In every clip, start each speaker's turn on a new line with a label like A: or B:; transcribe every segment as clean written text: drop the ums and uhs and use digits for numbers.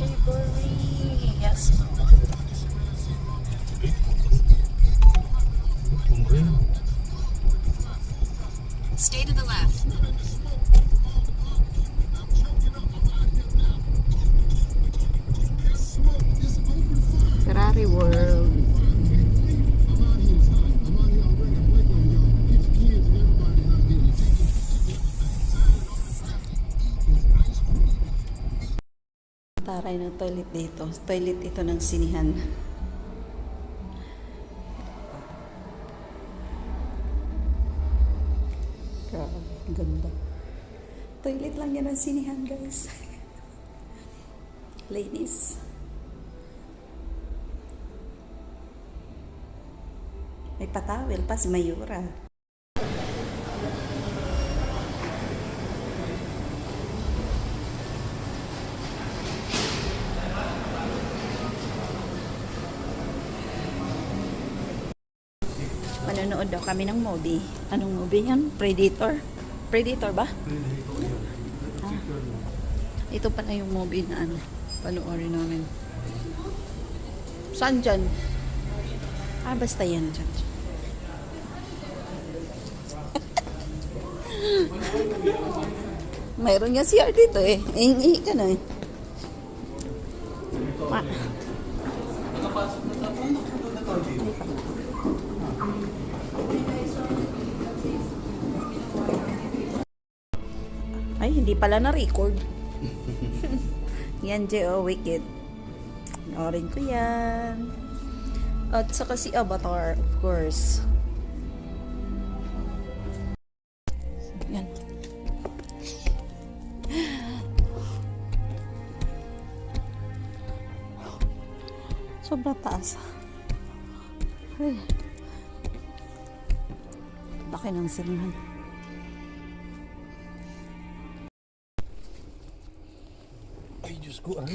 A: Chivalry. Yes.
B: Stay to the left.
A: Ferrari World. Taray ng toilet dito. Toilet ito ng sinihan. Grabe, ganda. Toilet lang yan ng sinihan, guys. Ladies. May patawel pa si Mayura. Manonood daw kami ng movie. Anong movie yan? Predator? Predator ba? Ah. Ito pa na yung movie na ano, panoorin namin. Saan dyan? Ah, basta yan dyan. Mayroon nga CR dito eh. Ihingi ka na eh. Ay, hindi pala na-record. Yan, J.O. Wicked. Noorin ko yan. At saka si Avatar, of course. Yan. Sobrang taas. Ay. Laki ng sinihan.
C: Ay, Diyos ko, ah.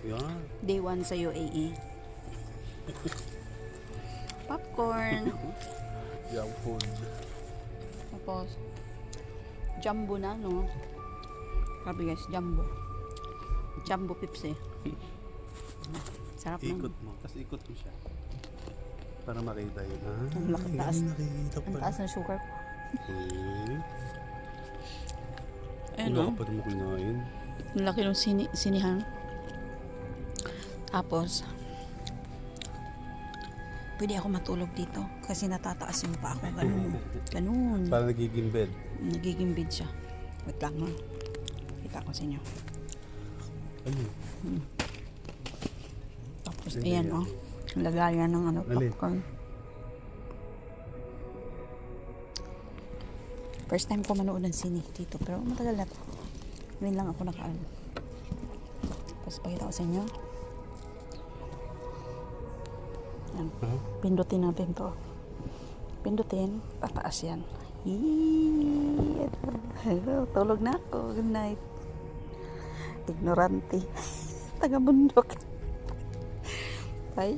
C: Yan.
A: Day 1 sa UAE. Popcorn.
C: Young food.
A: Tapos, jumbo na, no? Sabi guys, jumbo. Jumbo pips eh. Sarap na.
C: Ikot mo. Tapos ikot mo siya. Para makita yun. Ah,
A: Ang laki taas.
C: nakikita
A: Ang taas ng sugar ko. Ayun,
C: Wala
A: no?
C: ka pa rin mo kinain.
A: Ang laki ng sinihan. Tapos, pwede ako matulog dito kasi natataas yung pa ako. Ganun. Ganun.
C: Para nagiging bed.
A: Nagiging bid siya. Wait lang, ma. Kita ko sa inyo.
C: Ano?
A: Tapos,
C: Hindi
A: ayan,
C: yan.
A: oh. Lagayan ng ano,
C: Alin?
A: popcorn. First time ko manood ng sine dito. Pero matagal na to. Ngayon lang ako nakaano. Tapos, pakita ko sa inyo. Yan.
C: Huh?
A: Pindutin natin to. Pindutin. Tataas yan. Yee! Tulog na ako. Good night. Ignorante. Taga bundok. Bye.